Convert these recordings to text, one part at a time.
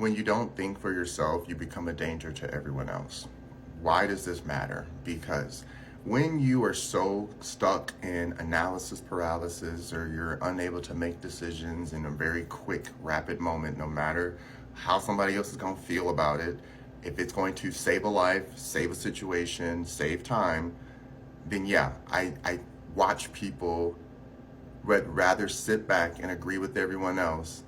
When you don't think for yourself, you become a danger to everyone else. Why does this matter? Because when you are so stuck in analysis paralysis, or you're unable to make decisions in a very quick, rapid moment, no matter how somebody else is going to feel about it, if it's going to save a life, save a situation, save time, then yeah, I watch people would rather sit back and agree with everyone else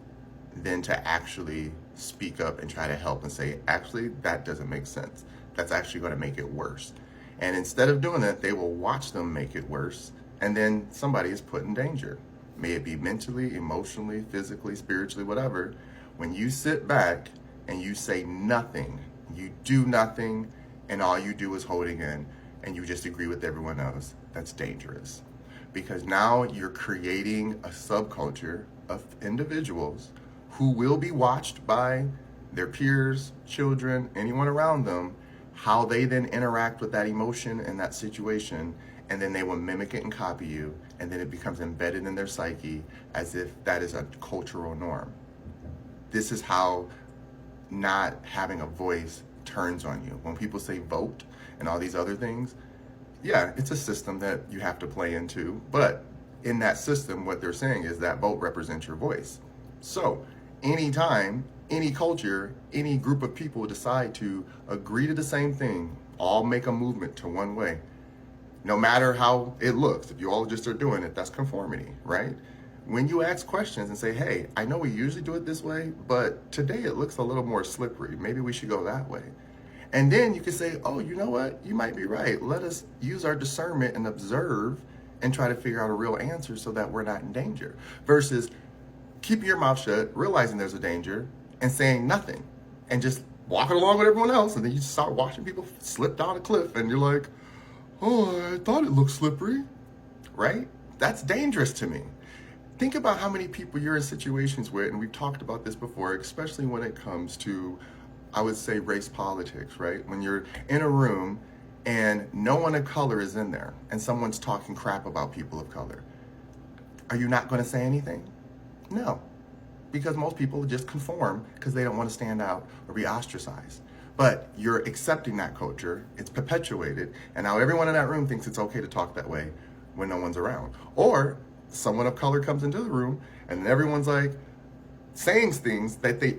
than to actually speak up and try to help and say, actually, that doesn't make sense. That's actually going to make it worse. And instead of doing that, they will watch them make it worse. And then somebody is put in danger. May it be mentally, emotionally, physically, spiritually, whatever. When you sit back and you say nothing, you do nothing, and all you do is holding in, and you just agree with everyone else, that's dangerous. Because now you're creating a subculture of individuals who will be watched by their peers, children, anyone around them, how they then interact with that emotion and that situation, and then they will mimic it and copy you, and then it becomes embedded in their psyche as if that is a cultural norm. This is how not having a voice turns on you. When people say vote and all these other things, yeah, it's a system that you have to play into, but in that system, what they're saying is that vote represents your voice. So anytime, any culture, any group of people decide to agree to the same thing, all make a movement to one way, no matter how it looks, if you all just are doing it, that's conformity, right? When you ask questions and say, hey, I know we usually do it this way, but today it looks a little more slippery. Maybe we should go that way. And then you can say, oh, you know what? You might be right. Let us use our discernment and observe and try to figure out a real answer so that we're not in danger. Versus keeping your mouth shut, realizing there's a danger, and saying nothing. And just walking along with everyone else. And then you start watching people slip down a cliff and you're like, oh, I thought it looked slippery. Right? That's dangerous to me. Think about how many people you're in situations with, and we've talked about this before, especially when it comes to, I would say, race politics, right? When you're in a room and no one of color is in there and someone's talking crap about people of color, are you not going to say anything? No, because most people just conform because they don't want to stand out or be ostracized. But you're accepting that culture, it's perpetuated, and now everyone in that room thinks it's okay to talk that way when no one's around. Or someone of color comes into the room and everyone's like saying things that they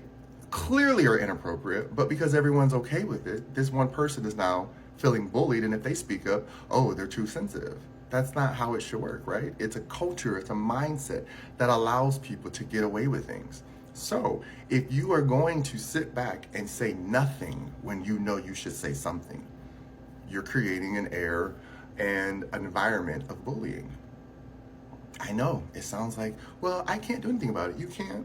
clearly are inappropriate, but because everyone's okay with it, this one person is now feeling bullied, and if they speak up, oh, they're too sensitive. That's not how it should work, right? It's a culture, it's a mindset that allows people to get away with things. So if you are going to sit back and say nothing when you know you should say something, you're creating an air and an environment of bullying. I know it sounds like, well, I can't do anything about it. You can't,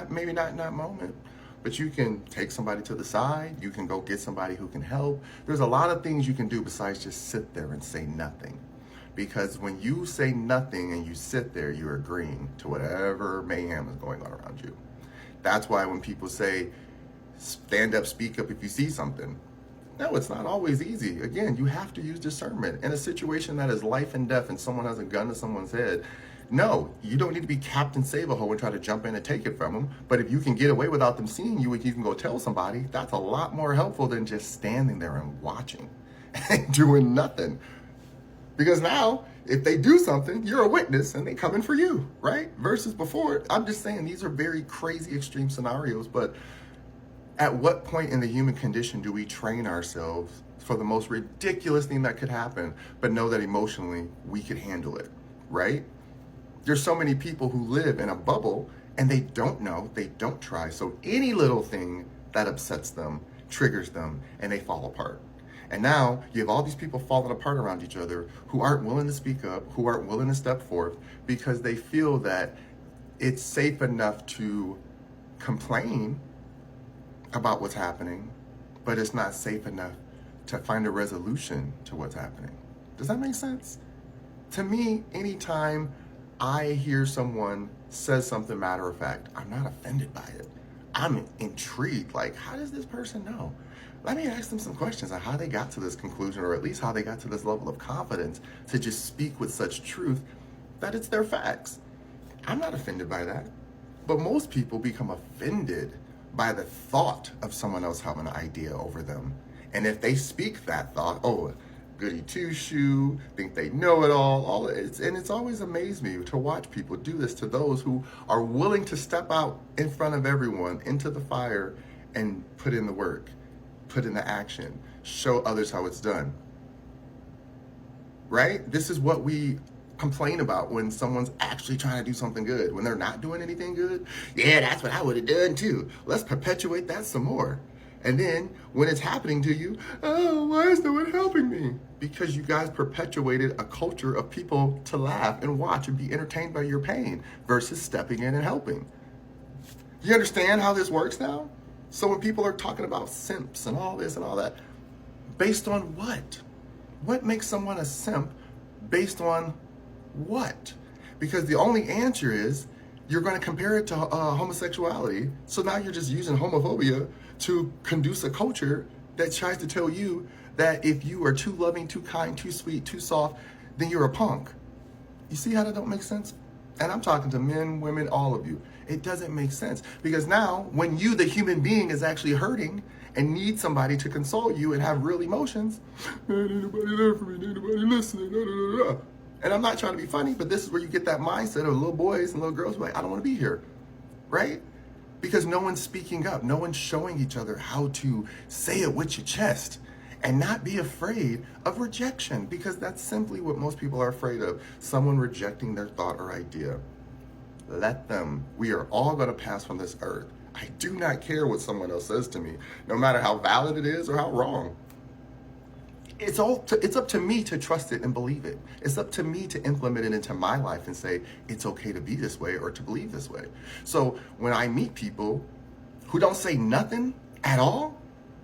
maybe not in that moment, but you can take somebody to the side. You can go get somebody who can help. There's a lot of things you can do besides just sit there and say nothing. Because when you say nothing and you sit there, you're agreeing to whatever mayhem is going on around you. That's why when people say, stand up, speak up if you see something. No, it's not always easy. Again, you have to use discernment. In a situation that is life and death and someone has a gun to someone's head, no, you don't need to be Captain Save-A-Ho and try to jump in and take it from them. But if you can get away without them seeing you and you can go tell somebody, that's a lot more helpful than just standing there and watching and doing nothing. Because now, if they do something, you're a witness and they come in for you, right? Versus before, I'm just saying these are very crazy extreme scenarios, but at what point in the human condition do we train ourselves for the most ridiculous thing that could happen, but know that emotionally we could handle it, right? There's so many people who live in a bubble and they don't know, they don't try. So any little thing that upsets them triggers them and they fall apart. And now you have all these people falling apart around each other who aren't willing to speak up, who aren't willing to step forth because they feel that it's safe enough to complain about what's happening, but it's not safe enough to find a resolution to what's happening. Does that make sense? To me, anytime I hear someone says something matter of fact, I'm not offended by it. I'm intrigued. Like, how does this person know? Let me ask them some questions on how they got to this conclusion, or at least how they got to this level of confidence to just speak with such truth that it's their facts. I'm not offended by that. But most people become offended by the thought of someone else having an idea over them. And if they speak that thought, oh, goody two shoe, think they know it all it's, and it's always amazed me to watch people do this to those who are willing to step out in front of everyone into the fire and put in the work, put in the action, show others how it's done. Right? This is what we complain about when someone's actually trying to do something good. When they're not doing anything good, yeah, that's what I would have done too. Let's perpetuate that some more. And then when it's happening to you, oh, why is no one helping me? Because you guys perpetuated a culture of people to laugh and watch and be entertained by your pain versus stepping in and helping. You understand how this works now? So when people are talking about simps and all this and all that, based on what? What makes someone a simp based on what? Because the only answer is you're going to compare it to homosexuality. So now you're just using homophobia to conduce a culture that tries to tell you that if you are too loving, too kind, too sweet, too soft, then you're a punk. You see how that don't make sense? And I'm talking to men, women, all of you. It doesn't make sense. Because now, when you, the human being, is actually hurting and need somebody to console you and have real emotions, ain't anybody there for me, ain't nobody listening, da, da, da, da. And I'm not trying to be funny, but this is where you get that mindset of little boys and little girls who are like, I don't want to be here, right? Because no one's speaking up. No one's showing each other how to say it with your chest and not be afraid of rejection, because that's simply what most people are afraid of, someone rejecting their thought or idea. Let them. We are all going to pass from this earth. I do not care what someone else says to me, no matter how valid it is or how wrong. It's up to me to trust it and believe it. It's up to me to implement it into my life and say, it's okay to be this way or to believe this way. So when I meet people who don't say nothing at all,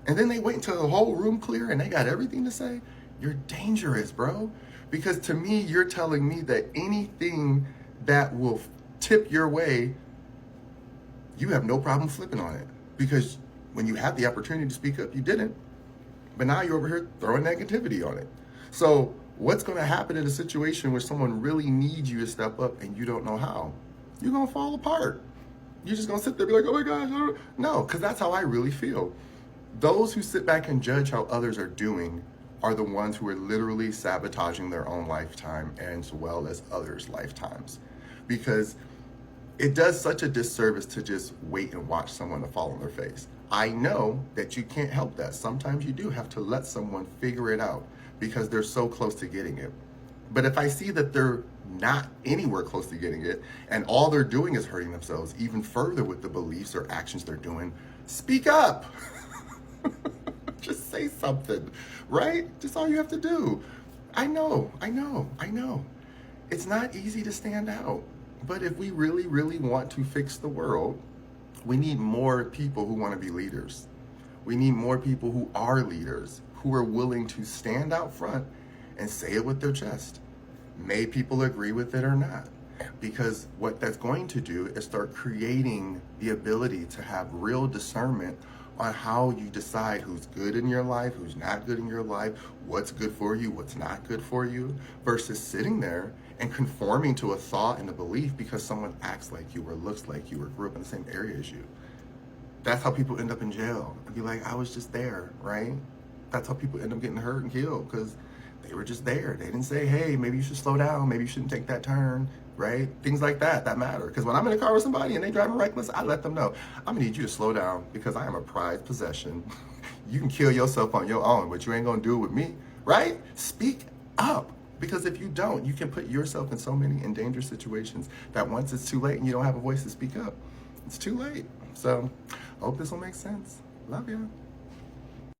and then they wait until the whole room clear and they got everything to say, you're dangerous, bro. Because to me, you're telling me that anything that will tip your way, you have no problem flipping on it. Because when you had the opportunity to speak up, you didn't. But now you're over here throwing negativity on it. So what's going to happen in a situation where someone really needs you to step up and you don't know how? You're going to fall apart. You're just going to sit there and be like, oh my gosh, I don't. No, because that's how I really feel. Those who sit back and judge how others are doing are the ones who are literally sabotaging their own lifetime as well as others' lifetimes. Because it does such a disservice to just wait and watch someone to fall on their face. I know that you can't help that. Sometimes you do have to let someone figure it out because they're so close to getting it. But if I see that they're not anywhere close to getting it and all they're doing is hurting themselves even further with the beliefs or actions they're doing, speak up. Just say something, right? Just all you have to do. I know. It's not easy to stand out. But if we really, really want to fix the world, we need more people who want to be leaders. We need more people who are leaders, who are willing to stand out front and say it with their chest. May people agree with it or not. Because what that's going to do is start creating the ability to have real discernment on how you decide who's good in your life, who's not good in your life, what's good for you, what's not good for you, versus sitting there and conforming to a thought and a belief because someone acts like you or looks like you or grew up in the same area as you. That's how people end up in jail. And be like, I was just there, right? That's how people end up getting hurt and killed because they were just there. They didn't say, hey, maybe you should slow down. Maybe you shouldn't take that turn, right? Things like that matter. Because when I'm in a car with somebody and they driving reckless, I let them know, I'm gonna need you to slow down because I am a prized possession. You can kill yourself on your own, but you ain't gonna do it with me, right? Speak up. Because if you don't, you can put yourself in so many endangered situations that once it's too late and you don't have a voice to speak up, it's too late. So I hope this will make sense. Love you.